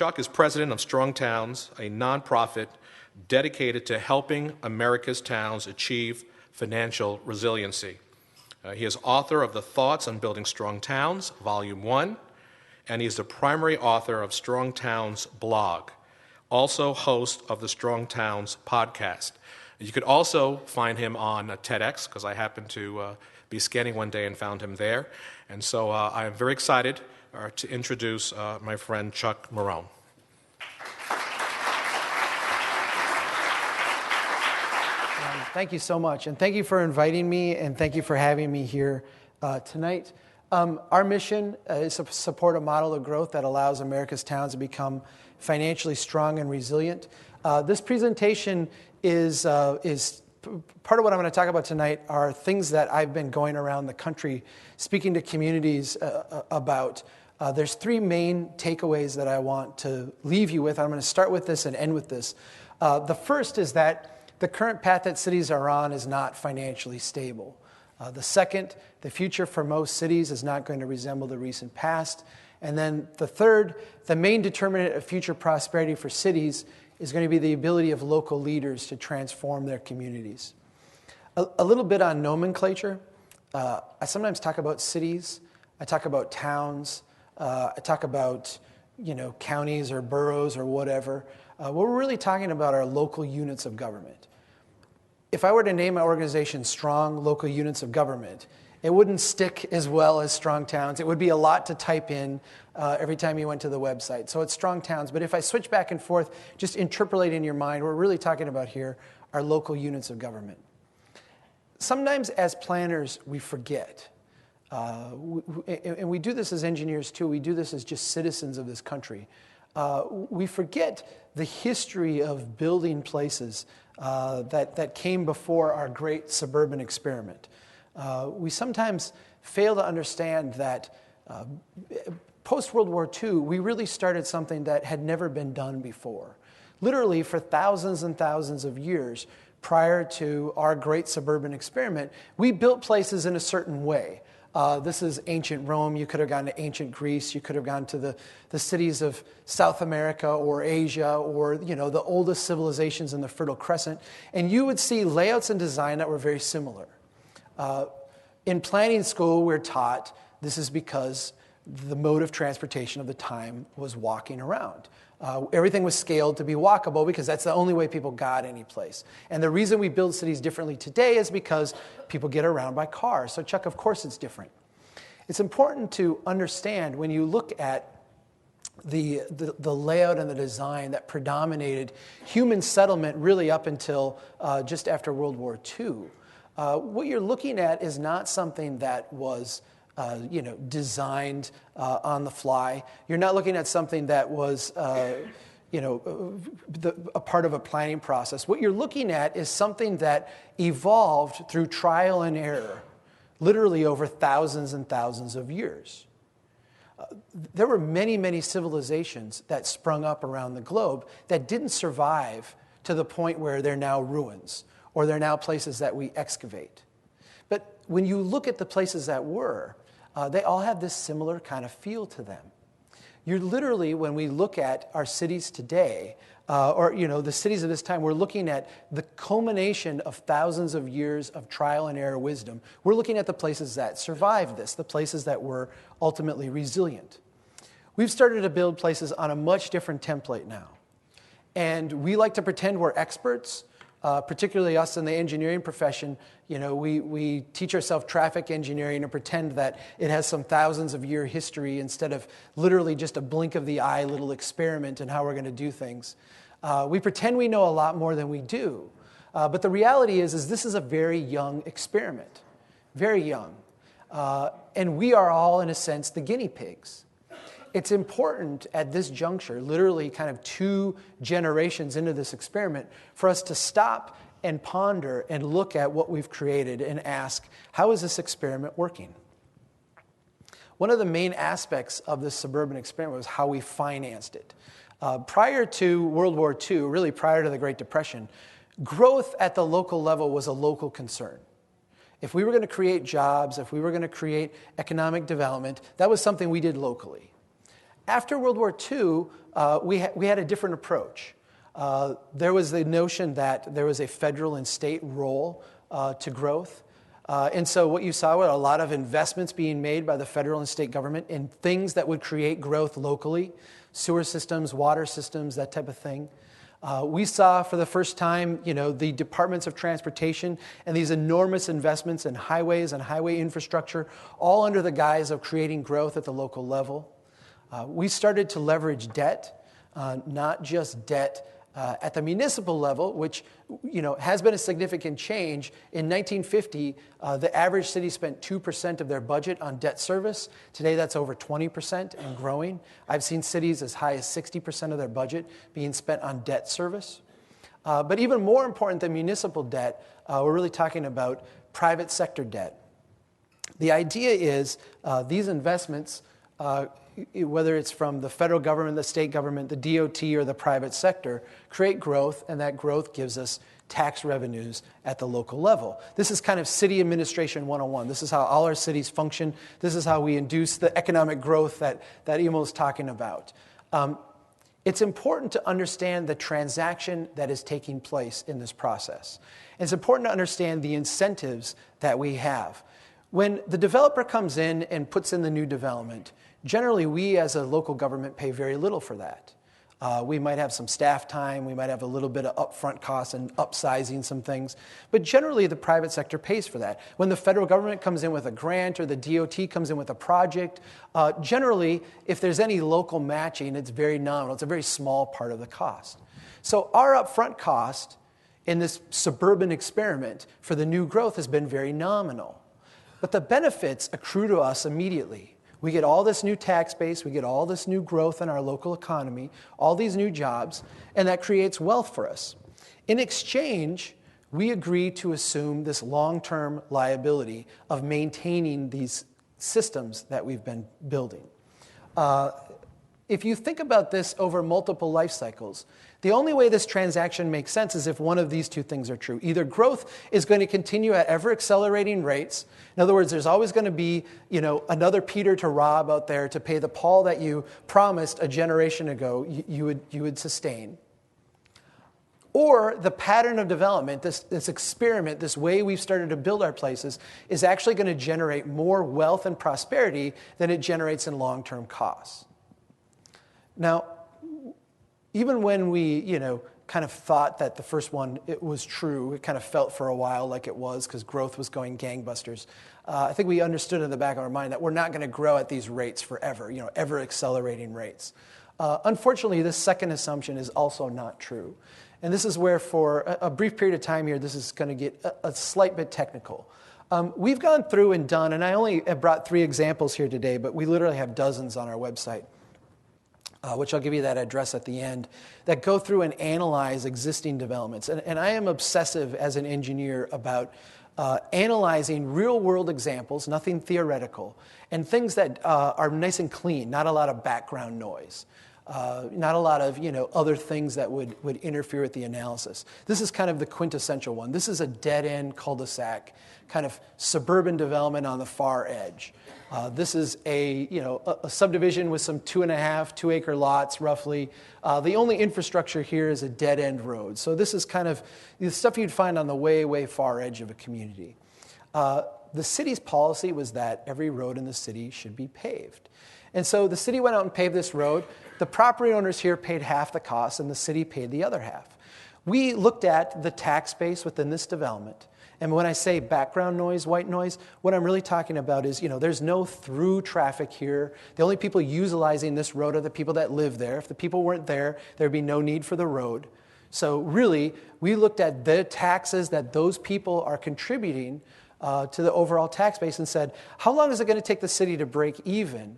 Chuck is president of Strong Towns, a nonprofit dedicated to helping America's towns achieve financial resiliency. He is author of The Thoughts on Building Strong Towns, Volume 1, and he is the primary author of Strong Towns blog, also host of the Strong Towns podcast. You could also find him on TEDx, because I happened to be scanning one day and found him there. And so I am very excited to introduce my friend Chuck Marohn. Thank you so much, and thank you for inviting me, and thank you for having me here tonight. Our mission is to support a model of growth that allows America's towns to become financially strong and resilient. This presentation is part of what I'm going to talk about tonight are things that I've been going around the country speaking to communities about. There's three main takeaways that I want to leave you with. I'm going to start with this and end with this. The first is that the current path that cities are on is not financially stable. The second, the future for most cities is not going to resemble the recent past. And then the third, the main determinant of future prosperity for cities is going to be the ability of local leaders to transform their communities. A little bit on nomenclature. I sometimes talk about cities. I talk about towns. I talk about, counties or boroughs or whatever. What we're really talking about are local units of government. If I were to name my organization Strong Local Units of Government, it wouldn't stick as well as Strong Towns. It would be a lot to type in every time you went to the website. So it's Strong Towns. But if I switch back and forth, just interpolate in your mind, what we're really talking about here are local units of government. Sometimes as planners, we forget. And we do this as engineers too. We do this as just citizens of this country. We forget the history of building places that came before our great suburban experiment. We sometimes fail to understand that post-World War II, we really started something that had never been done before. Literally, for thousands and thousands of years prior to our great suburban experiment, we built places in a certain way. This is ancient Rome. You could have gone to ancient Greece. You could have gone to the cities of South America or Asia or, the oldest civilizations in the Fertile Crescent. And you would see layouts and design that were very similar. In planning school, we're taught this is because the mode of transportation of the time was walking around. Everything was scaled to be walkable because that's the only way people got any place. And the reason we build cities differently today is because people get around by car. So Chuck, of course it's different. It's important to understand when you look at the layout and the design that predominated human settlement really up until just after World War II. What you're looking at is not something that was designed on the fly. You're not looking at something that was, a part of a planning process. What you're looking at is something that evolved through trial and error, literally over thousands and thousands of years. There were many, many civilizations that sprung up around the globe that didn't survive to the point where they're now ruins, or they're now places that we excavate. But when you look at the places that were, they all have this similar kind of feel to them. You're literally, when we look at our cities today, the cities of this time, we're looking at the culmination of thousands of years of trial and error wisdom. We're looking at the places that survived this, the places that were ultimately resilient. We've started to build places on a much different template now. And we like to pretend we're experts, particularly us in the engineering profession. We teach ourselves traffic engineering and pretend that it has some thousands of year history instead of literally just a blink of the eye little experiment in how we're going to do things. We pretend we know a lot more than we do. But the reality is this is a very young experiment, very young. And we are all, in a sense, the guinea pigs. It's important at this juncture, literally kind of 2 generations into this experiment, for us to stop and ponder and look at what we've created and ask, how is this experiment working? One of the main aspects of this suburban experiment was how we financed it. Prior to World War II, really prior to the Great Depression, growth at the local level was a local concern. If we were going to create jobs, if we were going to create economic development, that was something we did locally. After World War II, we had a different approach. There was the notion that there was a federal and state role to growth. And so what you saw were a lot of investments being made by the federal and state government in things that would create growth locally, sewer systems, water systems, that type of thing. We saw for the first time, the departments of transportation and these enormous investments in highways and highway infrastructure, all under the guise of creating growth at the local level. We started to leverage debt, not just debt at the municipal level, which has been a significant change. In 1950, the average city spent 2% of their budget on debt service. Today, that's over 20% and growing. I've seen cities as high as 60% of their budget being spent on debt service. But even more important than municipal debt, we're really talking about private sector debt. The idea is these investments, whether it's from the federal government, the state government, the DOT, or the private sector, create growth, and that growth gives us tax revenues at the local level. This is kind of city administration 101. This is how all our cities function. This is how we induce the economic growth that Imo is talking about. It's important to understand the transaction that is taking place in this process. It's important to understand the incentives that we have. When the developer comes in and puts in the new development, generally, we as a local government pay very little for that. We might have some staff time, we might have a little bit of upfront costs and upsizing some things, but generally the private sector pays for that. When the federal government comes in with a grant or the DOT comes in with a project, generally, if there's any local matching, it's very nominal. It's a very small part of the cost. So our upfront cost in this suburban experiment for the new growth has been very nominal. But the benefits accrue to us immediately. We get all this new tax base, we get all this new growth in our local economy, all these new jobs, and that creates wealth for us. In exchange, we agree to assume this long-term liability of maintaining these systems that we've been building. If you think about this over multiple life cycles, the only way this transaction makes sense is if one of these two things are true. Either growth is going to continue at ever-accelerating rates. In other words, there's always going to be, another Peter to rob out there to pay the Paul that you promised a generation ago you would sustain. Or the pattern of development, this experiment, this way we've started to build our places, is actually going to generate more wealth and prosperity than it generates in long-term costs. Now, even when we, kind of thought that the first one, it was true, it kind of felt for a while like it was because growth was going gangbusters. I think we understood in the back of our mind that we're not going to grow at these rates forever, ever accelerating rates. Unfortunately, this second assumption is also not true. And this is where for a brief period of time here, this is going to get a slight bit technical. We've gone through and done, and I only have brought 3 examples here today, but we literally have dozens on our website. Which I'll give you that address at the end, that go through and analyze existing developments. And I am obsessive as an engineer about analyzing real-world examples, nothing theoretical, and things that are nice and clean, not a lot of background noise, not a lot of other things that would interfere with the analysis. This is kind of the quintessential one. This is a dead-end cul-de-sac, kind of suburban development on the far edge. This is a subdivision with some 2.5-2-acre lots, roughly. The only infrastructure here is a dead-end road. So this is kind of the stuff you'd find on the way, way far edge of a community. The city's policy was that every road in the city should be paved. And so the city went out and paved this road. The property owners here paid half the cost, and the city paid the other half. We looked at the tax base within this development. And when I say background noise, white noise, what I'm really talking about is, there's no through traffic here. The only people utilizing this road are the people that live there. If the people weren't there, there'd be no need for the road. So really, we looked at the taxes that those people are contributing to the overall tax base and said, how long is it going to take the city to break even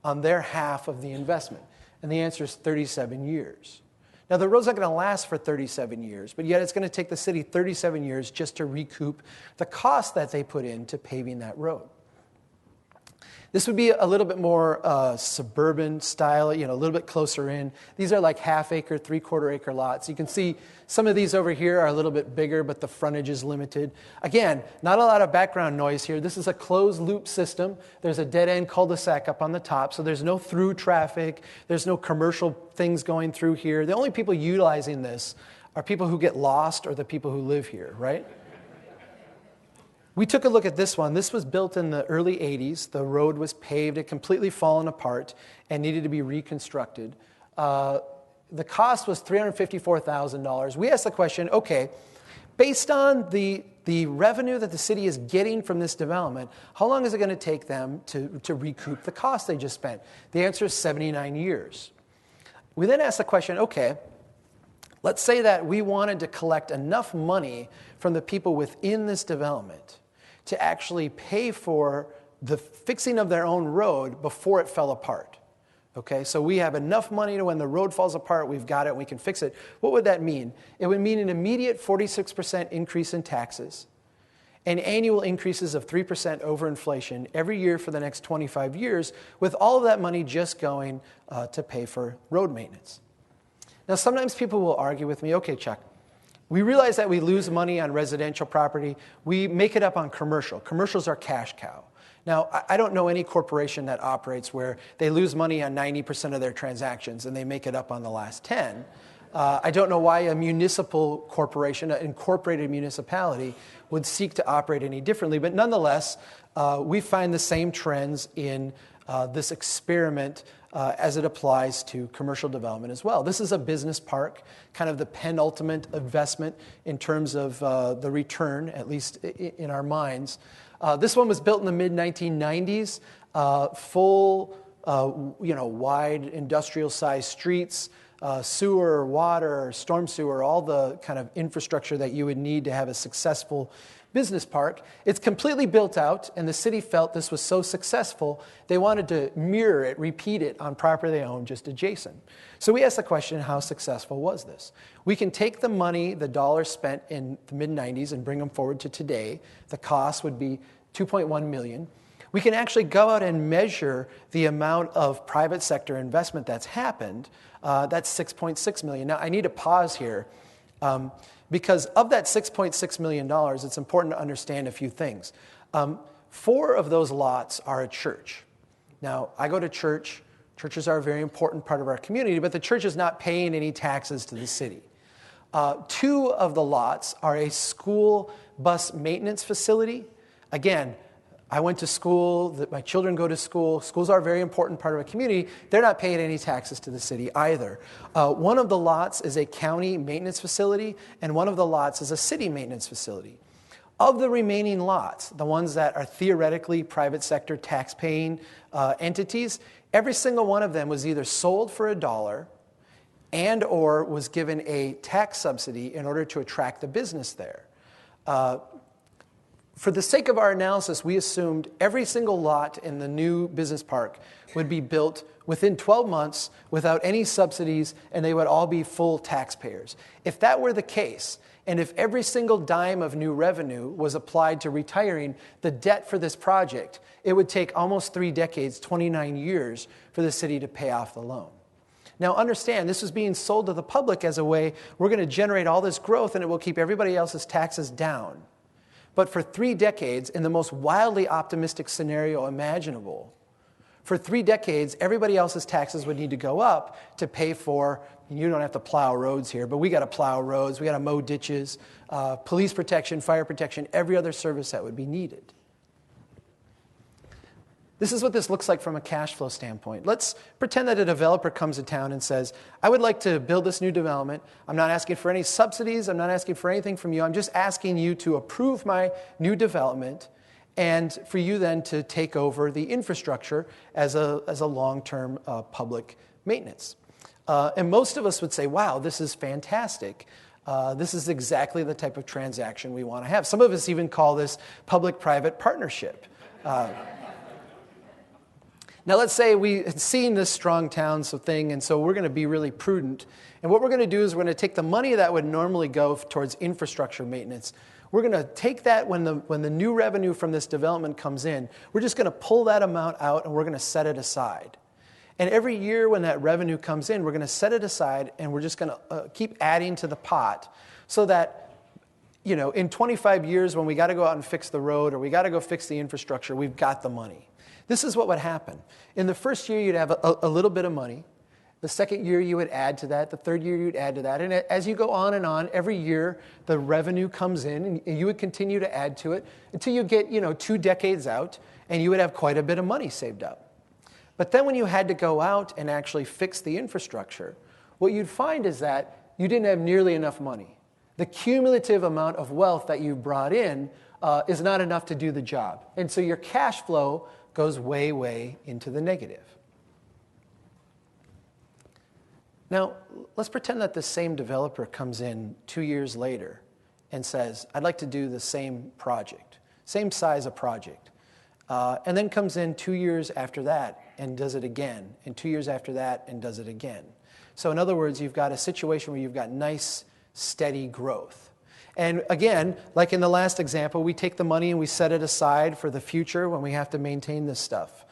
on their half of the investment? And the answer is 37 years. Now, the road's not going to last for 37 years, but yet it's going to take the city 37 years just to recoup the cost that they put into paving that road. This would be a little bit more suburban style, a little bit closer in. These are like half-acre, three-quarter-acre lots. You can see some of these over here are a little bit bigger, but the frontage is limited. Again, not a lot of background noise here. This is a closed-loop system. There's a dead-end cul-de-sac up on the top, so there's no through traffic. There's no commercial things going through here. The only people utilizing this are people who get lost or the people who live here, right? We took a look at this one. This was built in the early 80s. The road was paved. It completely fallen apart and needed to be reconstructed. The cost was $354,000. We asked the question, okay, based on the revenue that the city is getting from this development, how long is it going to take them to recoup the cost they just spent? The answer is 79 years. We then asked the question, okay, let's say that we wanted to collect enough money from the people within this development to actually pay for the fixing of their own road before it fell apart. Okay, so we have enough money to when the road falls apart, we've got it, we can fix it. What would that mean? It would mean an immediate 46% increase in taxes and annual increases of 3% over inflation every year for the next 25 years, with all of that money just going to pay for road maintenance. Now, sometimes people will argue with me, okay, Chuck, we realize that we lose money on residential property. We make it up on commercial. Commercial's our cash cow. Now, I don't know any corporation that operates where they lose money on 90% of their transactions and they make it up on the last 10. I don't know why a municipal corporation, an incorporated municipality, would seek to operate any differently. But nonetheless, we find the same trends in this experiment as it applies to commercial development as well. This is a business park, kind of the penultimate investment in terms of the return, at least in our minds. This one was built in the mid-1990s, full, wide industrial-sized streets, sewer, water, storm sewer, all the kind of infrastructure that you would need to have a successful business park. It's completely built out, and the city felt this was so successful, they wanted to mirror it, repeat it on property they own just adjacent. So we asked the question, how successful was this? We can take the money, the dollars spent in the mid-90s and bring them forward to today. The cost would be $2.1 million. We can actually go out and measure the amount of private sector investment that's happened. That's $6.6 million. Now, I need to pause here. Because of that $6.6 million, it's important to understand a few things. 4 of those lots are a church. Now, I go to church. Churches are a very important part of our community, but the church is not paying any taxes to the city. 2 of the lots are a school bus maintenance facility. Again, I went to school, my children go to school. Schools are a very important part of a community. They're not paying any taxes to the city either. One of the lots is a county maintenance facility, and one of the lots is a city maintenance facility. Of the remaining lots, the ones that are theoretically private sector tax-paying entities, every single one of them was either sold for $1 and or was given a tax subsidy in order to attract the business there. For the sake of our analysis, we assumed every single lot in the new business park would be built within 12 months without any subsidies, and they would all be full taxpayers. If that were the case, and if every single dime of new revenue was applied to retiring the debt for this project, it would take almost 3 decades, 29 years, for the city to pay off the loan. Now understand, this was being sold to the public as a way, we're going to generate all this growth and it will keep everybody else's taxes down. But for 3 decades, in the most wildly optimistic scenario imaginable, for 3 decades, everybody else's taxes would need to go up to pay for, you don't have to plow roads here, but we got to plow roads, we got to mow ditches, police protection, fire protection, every other service that would be needed. This is what this looks like from a cash flow standpoint. Let's pretend that a developer comes to town and says, I would like to build this new development. I'm not asking for any subsidies. I'm not asking for anything from you. I'm just asking you to approve my new development and for you then to take over the infrastructure as a long-term public maintenance. And most of us would say, wow, this is fantastic. This is exactly the type of transaction we want to have. Some of us even call this public-private partnership. Now, let's say we had seen this strong towns thing, and so we're going to be really prudent. And what we're going to do is we're going to take the money that would normally go towards infrastructure maintenance. we're going to take that when the new revenue from this development comes in, we're just going to pull that amount out and we're going to set it aside. And every year when that revenue comes in, we're going to set it aside and we're just going to keep adding to the pot so that, in 25 years when we got to go out and fix the road or we got to go fix the infrastructure, we've got the money. This is what would happen. In the first year, you'd have a little bit of money. The second year, you would add to that. The third year, you'd add to that. And as you go on and on, every year, the revenue comes in, and you would continue to add to it until you get, 2 decades out, and you would have quite a bit of money saved up. But then when you had to go out and actually fix the infrastructure, what you'd find is that you didn't have nearly enough money. The cumulative amount of wealth that you brought in is not enough to do the job. And so your cash flow goes way, way into the negative. Now, let's pretend that the same developer comes in 2 years later and says, I'd like to do the same project, same size of project, and then comes in 2 years after that and does it again, and 2 years after that and does it again. So in other words, you've got a situation where you've got nice, steady growth. And again, like in the last example, we take the money and we set it aside for the future when we have to maintain this stuff.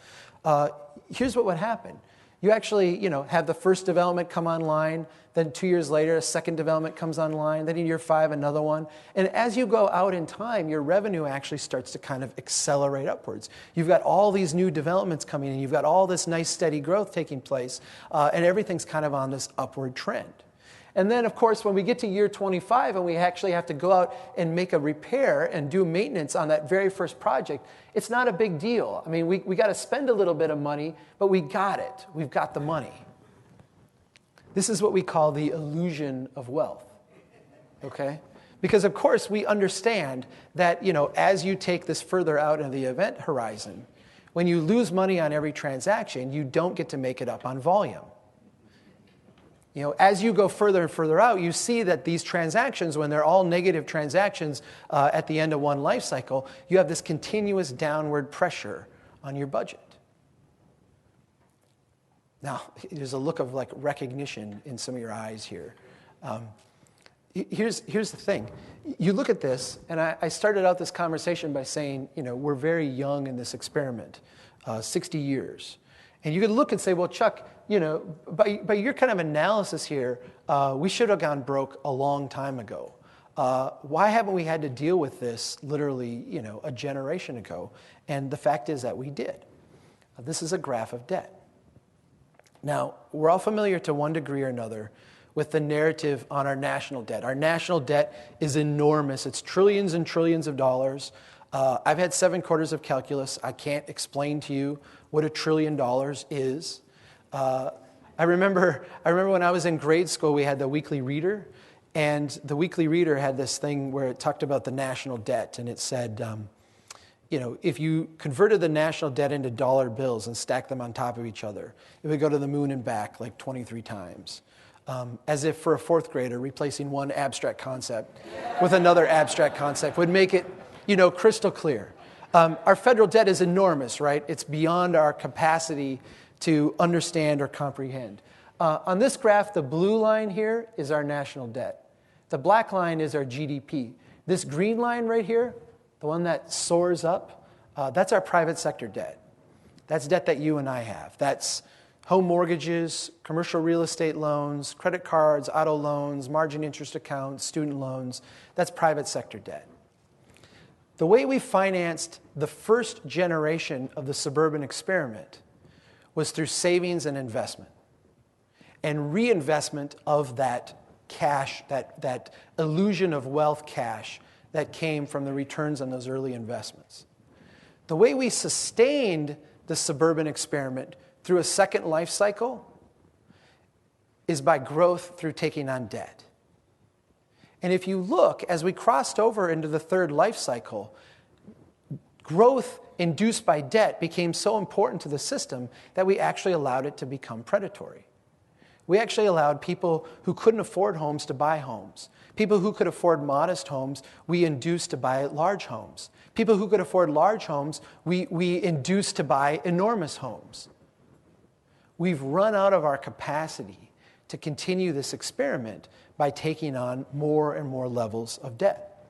Here's what would happen. You actually, have the first development come online, then 2 years later, a second development comes online, then in year 5, another one. And as you go out in time, your revenue actually starts to kind of accelerate upwards. You've got all these new developments coming in, you've got all this nice steady growth taking place, and everything's kind of on this upward trend. And then, of course, when we get to year 25 and we actually have to go out and make a repair and do maintenance on that very first project, it's not a big deal. I mean, we got to spend a little bit of money, but we got it. We've got the money. This is what we call the illusion of wealth, okay? Because, of course, we understand that, as you take this further out in the event horizon, when you lose money on every transaction, you don't get to make it up on volume. As you go further and further out, you see that these transactions, when they're all negative transactions at the end of one life cycle, you have this continuous downward pressure on your budget. Now, there's a look of recognition in some of your eyes here. Here's the thing. You look at this, and I started out this conversation by saying, we're very young in this experiment, 60 years. And you could look and say, well, Chuck, by your kind of analysis here, we should have gone broke a long time ago. Why haven't we had to deal with this literally, a generation ago? And the fact is that we did. This is a graph of debt. Now, we're all familiar to one degree or another with the narrative on our national debt. Our national debt is enormous. It's trillions and trillions of dollars. I've had 7 quarters of calculus. I can't explain to you what $1 trillion is. I remember when I was in grade school, we had the Weekly Reader, and the Weekly Reader had this thing where it talked about the national debt, and it said, if you converted the national debt into dollar bills and stacked them on top of each other, it would go to the moon and back 23 times. As if for a 4th grader, replacing one abstract concept with another abstract concept would make it, crystal clear. Our federal debt is enormous, right? It's beyond our capacity to understand or comprehend. On this graph, the blue line here is our national debt. The black line is our GDP. This green line right here, the one that soars up, that's our private sector debt. That's debt that you and I have. That's home mortgages, commercial real estate loans, credit cards, auto loans, margin interest accounts, student loans. That's private sector debt. The way we financed the first generation of the suburban experiment was through savings and investment and reinvestment of that cash, that illusion of wealth cash that came from the returns on those early investments. The way we sustained the suburban experiment through a second life cycle is by growth through taking on debt. And if you look, as we crossed over into the third life cycle, growth induced by debt became so important to the system that we actually allowed it to become predatory. We actually allowed people who couldn't afford homes to buy homes. People who could afford modest homes, we induced to buy large homes. People who could afford large homes, we induced to buy enormous homes. We've run out of our capacity to continue this experiment by taking on more and more levels of debt.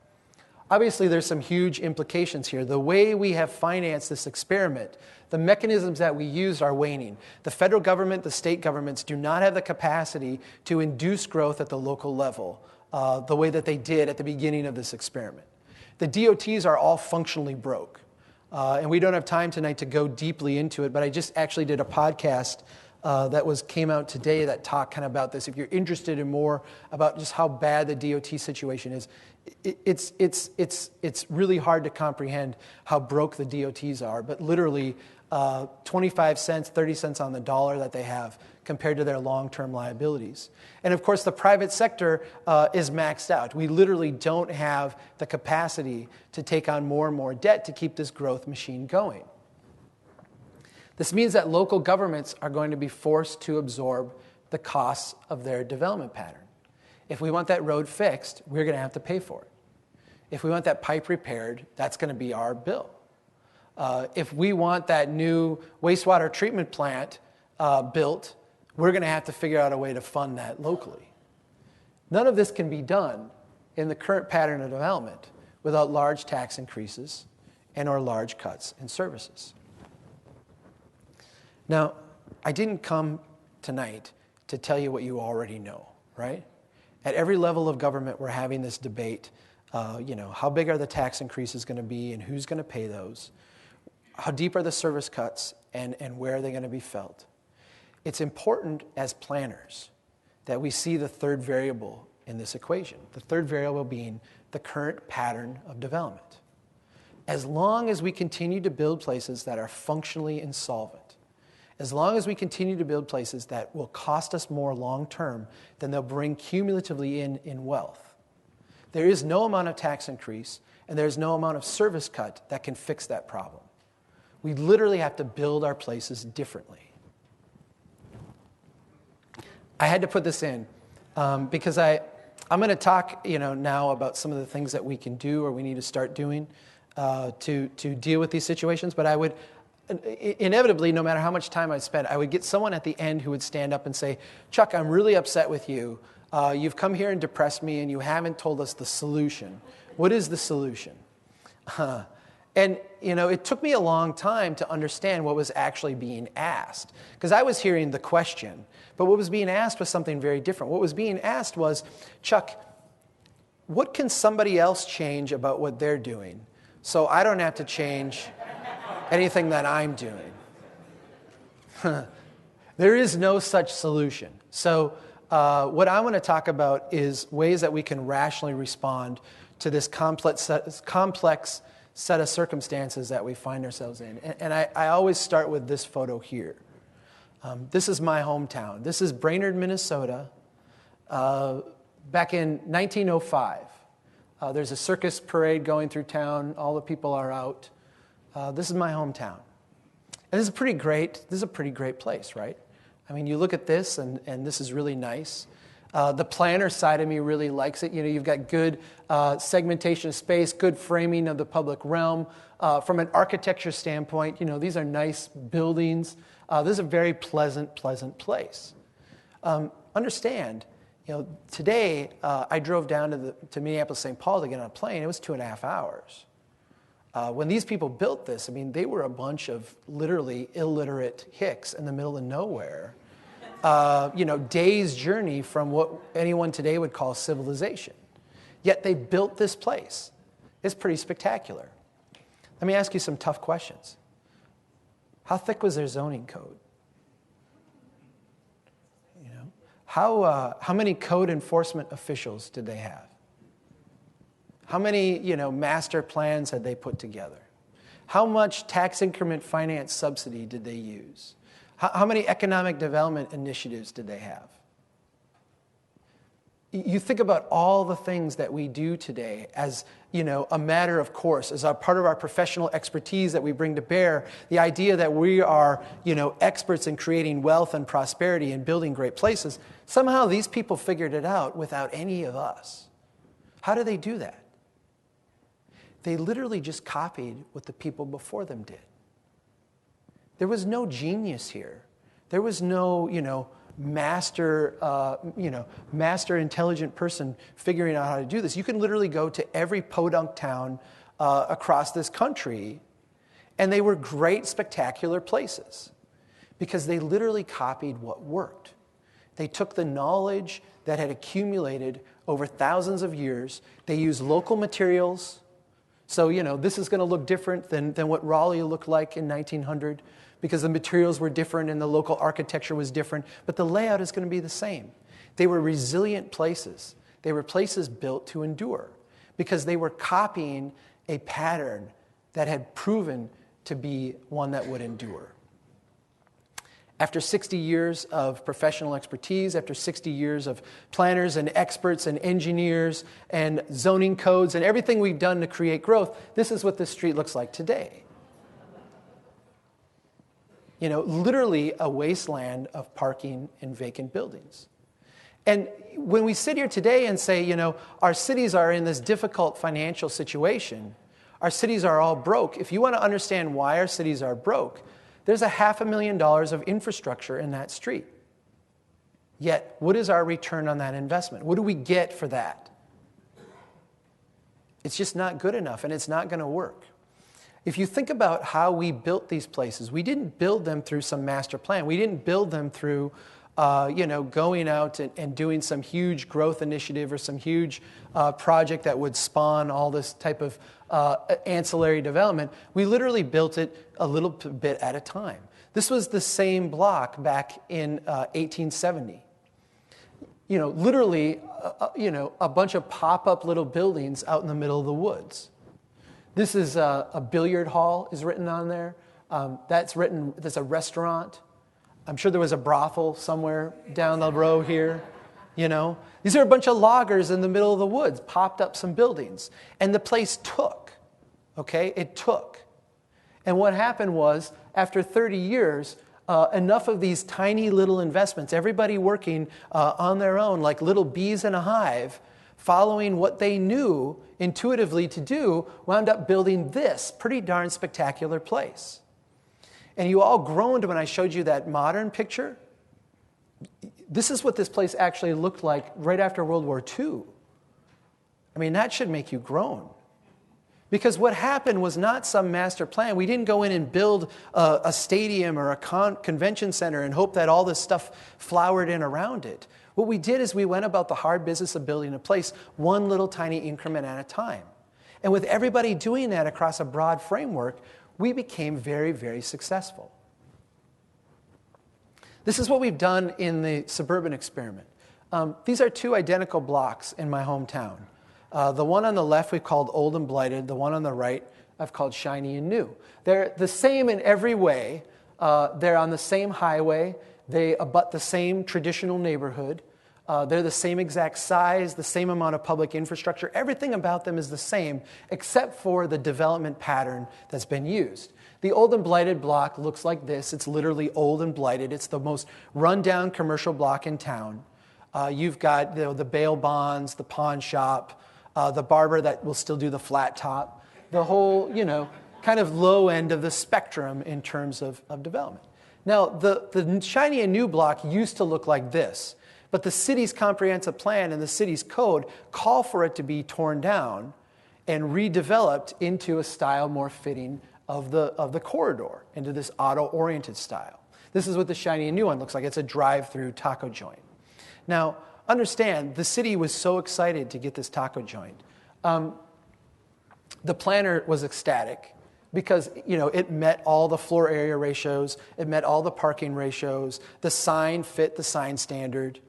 Obviously, there's some huge implications here. The way we have financed this experiment, the mechanisms that we use are waning. The federal government, the state governments do not have the capacity to induce growth at the local level the way that they did at the beginning of this experiment. The DOTs are all functionally broke. And we don't have time tonight to go deeply into it, but I just actually did a podcast that came out today that talked kind of about this. If you're interested in more about just how bad the DOT situation is, it's really hard to comprehend how broke the DOTs are, but literally 25 cents, 30 cents on the dollar that they have compared to their long-term liabilities. And of course, the private sector is maxed out. We literally don't have the capacity to take on more and more debt to keep this growth machine going. This means that local governments are going to be forced to absorb the costs of their development pattern. If we want that road fixed, we're going to have to pay for it. If we want that pipe repaired, that's going to be our bill. If we want that new wastewater treatment plant built, we're going to have to figure out a way to fund that locally. None of this can be done in the current pattern of development without large tax increases and or large cuts in services. Now, I didn't come tonight to tell you what you already know, right? At every level of government, we're having this debate. How big are the tax increases going to be and who's going to pay those? How deep are the service cuts and where are they going to be felt? It's important as planners that we see the third variable in this equation, the third variable being the current pattern of development. As long as we continue to build places that are functionally insolvent, as long as we continue to build places that will cost us more long-term than they'll bring cumulatively in wealth, there is no amount of tax increase and there's no amount of service cut that can fix that problem. We literally have to build our places differently. I had to put this in because I'm going to talk now about some of the things that we can do or we need to start doing to deal with these situations, but I would inevitably, no matter how much time I spent, I would get someone at the end who would stand up and say, Chuck, I'm really upset with you. You've come here and depressed me, and you haven't told us the solution. What is the solution? And, it took me a long time to understand what was actually being asked, because I was hearing the question, but what was being asked was something very different. What was being asked was, Chuck, what can somebody else change about what they're doing so I don't have to change anything that I'm doing? There is no such solution. So what I want to talk about is ways that we can rationally respond to this complex set of circumstances that we find ourselves in. And I always start with this photo here. This is my hometown. This is Brainerd, Minnesota, back in 1905. There's a circus parade going through town. All the people are out. This is my hometown. And this is a pretty great place, right? I mean, you look at this, and this is really nice. The planner side of me really likes it. You've got good segmentation of space, good framing of the public realm. From an architecture standpoint, these are nice buildings. This is a very pleasant place. Understand, today I drove down to Minneapolis-St. Paul to get on a plane. It was 2.5 hours. When these people built this, they were a bunch of literally illiterate hicks in the middle of nowhere. Days' journey from what anyone today would call civilization. Yet they built this place. It's pretty spectacular. Let me ask you some tough questions. How thick was their zoning code? How many code enforcement officials did they have? How many, master plans had they put together? How much tax increment finance subsidy did they use? How many economic development initiatives did they have? You think about all the things that we do today as, a matter of course, as a part of our professional expertise that we bring to bear, the idea that we are, experts in creating wealth and prosperity and building great places. Somehow these people figured it out without any of us. How do they do that? They literally just copied what the people before them did. There was no genius here. There was no, master intelligent person figuring out how to do this. You can literally go to every podunk town across this country, and they were great, spectacular places because they literally copied what worked. They took the knowledge that had accumulated over thousands of years. They used local materials. So, this is going to look different than what Raleigh looked like in 1900 because the materials were different and the local architecture was different, but the layout is going to be the same. They were resilient places. They were places built to endure because they were copying a pattern that had proven to be one that would endure. After 60 years of professional expertise, after 60 years of planners and experts and engineers and zoning codes and everything we've done to create growth, this is what this street looks like today. Literally a wasteland of parking and vacant buildings. And when we sit here today and say, our cities are in this difficult financial situation, our cities are all broke. If you want to understand why our cities are broke, there's $500,000 of infrastructure in that street. Yet, what is our return on that investment? What do we get for that? It's just not good enough, and it's not going to work. If you think about how we built these places, we didn't build them through some master plan. We didn't build them through, going out and doing some huge growth initiative or some huge project that would spawn all this type of ancillary development. We literally built it a little bit at a time. This was the same block back in 1870. Literally, a bunch of pop-up little buildings out in the middle of the woods. This is a billiard hall is written on there. That's a restaurant. I'm sure there was a brothel somewhere down the row here. These are a bunch of loggers in the middle of the woods, popped up some buildings. And the place took, okay? It took. And what happened was, after 30 years, enough of these tiny little investments, everybody working on their own like little bees in a hive, following what they knew intuitively to do, wound up building this pretty darn spectacular place. And you all groaned when I showed you that modern picture. This is what this place actually looked like right after World War II. I mean, that should make you groan. Because what happened was not some master plan. We didn't go in and build a stadium or a convention center and hope that all this stuff flowered in around it. What we did is we went about the hard business of building a place one little tiny increment at a time. And with everybody doing that across a broad framework, we became very, very successful. This is what we've done in the suburban experiment. These are two identical blocks in my hometown. The one on the left we've called Old and Blighted. The one on the right I've called Shiny and New. They're the same in every way. They're on the same highway. They abut the same traditional neighborhood. They're the same exact size, the same amount of public infrastructure. Everything about them is the same, except for the development pattern that's been used. The Old and Blighted block looks like this. It's literally old and blighted. It's the most run-down commercial block in town. You've got the bail bonds, the pawn shop, the barber that will still do the flat top, the whole, kind of low end of the spectrum in terms of development. Now, the Shiny and New block used to look like this. But the city's comprehensive plan and the city's code call for it to be torn down and redeveloped into a style more fitting of the corridor, into this auto-oriented style. This is what the Shiny and New one looks like. It's a drive-through taco joint. Now, understand, the city was so excited to get this taco joint. The planner was ecstatic because, it met all the floor area ratios, it met all the parking ratios, the sign fit the sign standard.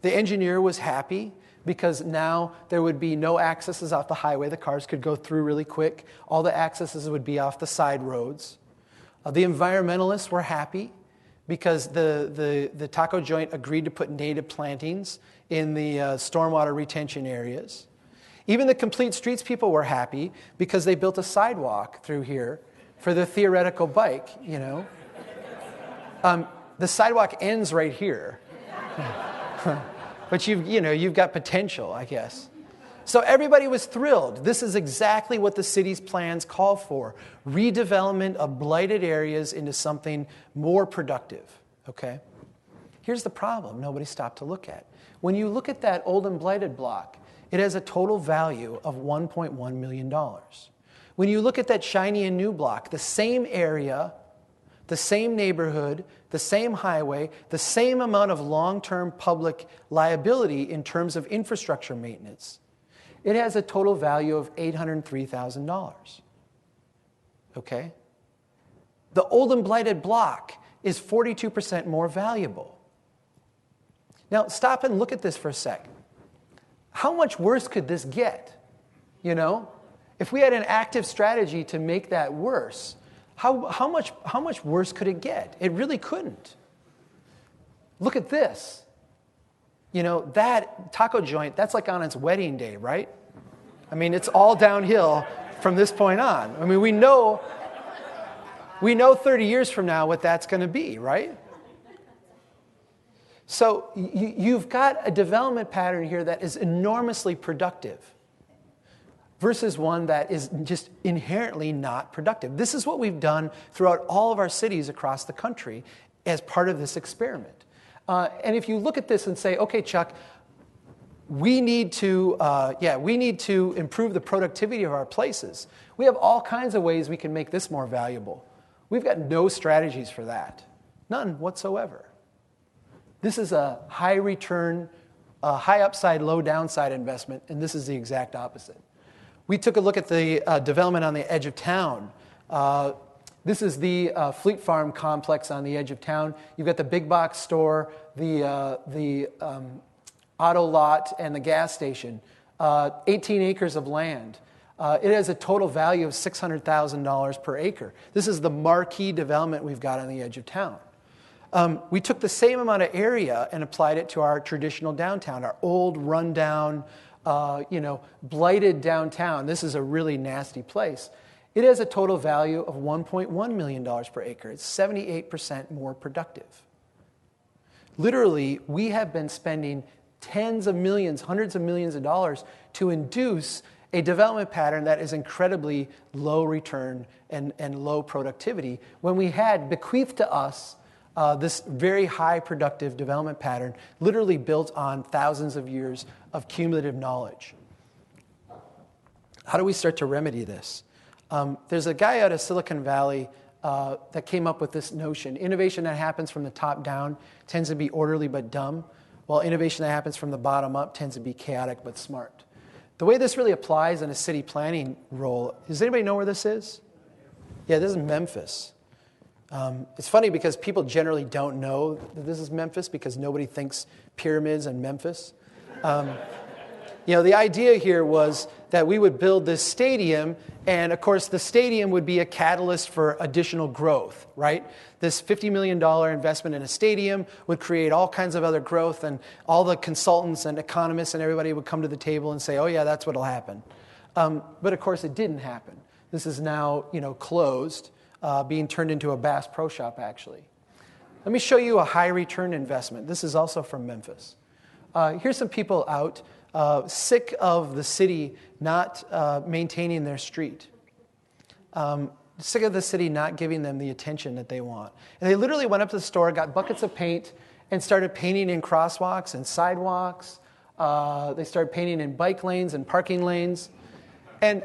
The engineer was happy because now there would be no accesses off the highway. The cars could go through really quick. All the accesses would be off the side roads. The environmentalists were happy because the taco joint agreed to put native plantings in the stormwater retention areas. Even the Complete Streets people were happy because they built a sidewalk through here for the theoretical bike, The sidewalk ends right here. But you've got potential, I guess. So everybody was thrilled. This is exactly what the city's plans call for. Redevelopment of blighted areas into something more productive, okay? Here's the problem nobody stopped to look at. When you look at that old and blighted block, it has a total value of $1.1 million. When you look at that shiny and new block, the same area, the same neighborhood, the same highway, the same amount of long-term public liability in terms of infrastructure maintenance, it has a total value of $803,000. Okay? The old and blighted block is 42% more valuable. Now, stop and look at this for a sec. How much worse could this get? You know? If we had an active strategy to make that worse, how much worse could it get? It really couldn't. Look at this. You know, that taco joint, that's like on its wedding day, right? I mean, it's all downhill from this point on. I mean, we know 30 years from now what that's going to be, right? So you've got a development pattern here that is enormously productive versus one that is just inherently not productive. This is what we've done throughout all of our cities across the country as part of this experiment. And if you look at this and say, okay, Chuck, we need to improve the productivity of our places. We have all kinds of ways we can make this more valuable. We've got no strategies for that. None whatsoever. This is a high return, high upside, low downside investment, and this is the exact opposite. We took a look at the development on the edge of town. This is the Fleet Farm complex on the edge of town. You've got the big box store, the auto lot, and the gas station. 18 acres of land. It has a total value of $600,000 per acre. This is the marquee development we've got on the edge of town. We took the same amount of area and applied it to our traditional downtown, our old, rundown, blighted downtown. This is a really nasty place. It has a total value of $1.1 million per acre. It's 78% more productive. Literally, we have been spending tens of millions, hundreds of millions of dollars to induce a development pattern that is incredibly low return and low productivity when we had bequeathed to us this very high productive development pattern, literally built on thousands of years of cumulative knowledge. How do we start to remedy this? There's a guy out of Silicon Valley that came up with this notion. Innovation that happens from the top down tends to be orderly but dumb, while innovation that happens from the bottom up tends to be chaotic but smart. The way this really applies in a city planning role, does anybody know where this is? Yeah, this is Memphis. It's funny because people generally don't know that this is Memphis because nobody thinks pyramids and Memphis. The idea here was that we would build this stadium, and of course the stadium would be a catalyst for additional growth, right? This $50 million investment in a stadium would create all kinds of other growth, and all the consultants and economists and everybody would come to the table and say, oh yeah, that's what'll happen. But of course it didn't happen. This is now, closed. Being turned into a Bass Pro Shop, actually. Let me show you a high return investment. This is also from Memphis. Here's some people out sick of the city not maintaining their street. Sick of the city not giving them the attention that they want. And they literally went up to the store, got buckets of paint, and started painting in crosswalks and sidewalks. They started painting in bike lanes and parking lanes. And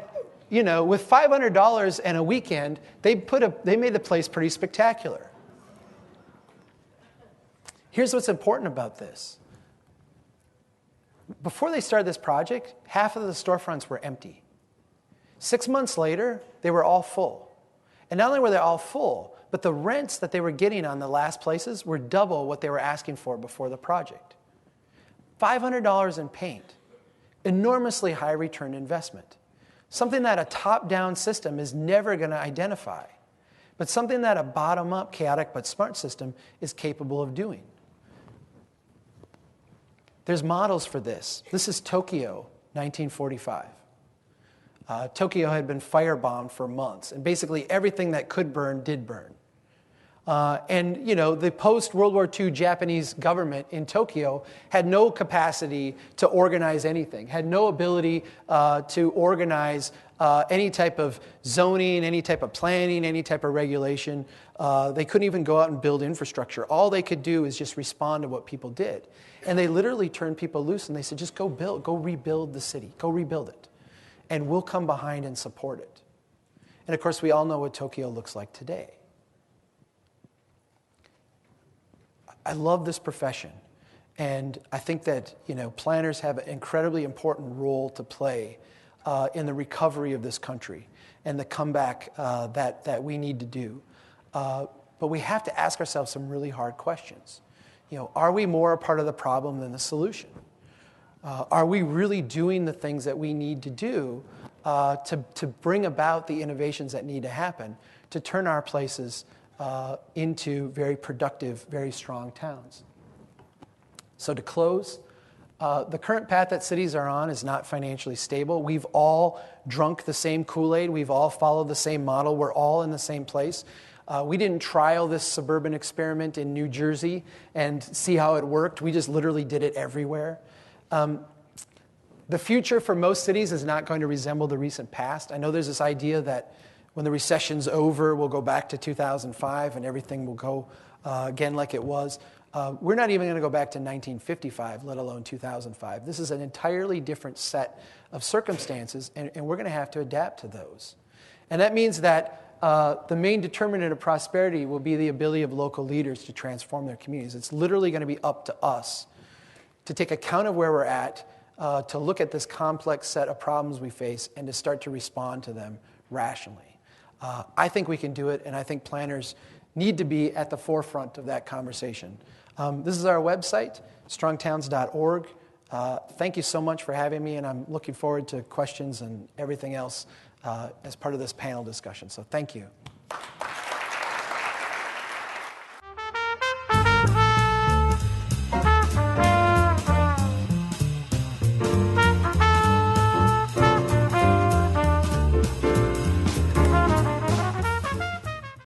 with $500 and a weekend, they made the place pretty spectacular. Here's what's important about this. Before they started this project, half of the storefronts were empty. 6 months later, they were all full. And not only were they all full, but the rents that they were getting on the last places were double what they were asking for before the project. $500 in paint, enormously high return investment. Something that a top-down system is never going to identify, but something that a bottom-up, chaotic but smart system is capable of doing. There's models for this. This is Tokyo, 1945. Tokyo had been firebombed for months, and basically everything that could burn did burn. The post-World War II Japanese government in Tokyo had no capacity to organize anything, had no ability to organize any type of zoning, any type of planning, any type of regulation. They couldn't even go out and build infrastructure. All they could do is just respond to what people did. And they literally turned people loose and they said, just go rebuild the city, go rebuild it. And we'll come behind and support it. And of course, we all know what Tokyo looks like today. I love this profession. And I think that, planners have an incredibly important role to play in the recovery of this country and the comeback that we need to do. But we have to ask ourselves some really hard questions. Are we more a part of the problem than the solution? Are we really doing the things that we need to do to bring about the innovations that need to happen to turn our places into very productive, very strong towns? So to close, the current path that cities are on is not financially stable. We've all drunk the same Kool-Aid. We've all followed the same model. We're all in the same place. We didn't trial this suburban experiment in New Jersey and see how it worked. We just literally did it everywhere. The future for most cities is not going to resemble the recent past. I know there's this idea that when the recession's over, we'll go back to 2005 and everything will go again like it was. We're not even going to go back to 1955, let alone 2005. This is an entirely different set of circumstances, and we're going to have to adapt to those. And that means that the main determinant of prosperity will be the ability of local leaders to transform their communities. It's literally going to be up to us to take account of where we're at, to look at this complex set of problems we face, and to start to respond to them rationally. I think we can do it, and I think planners need to be at the forefront of that conversation. This is our website, strongtowns.org. Thank you so much for having me, and I'm looking forward to questions and everything else as part of this panel discussion. So thank you.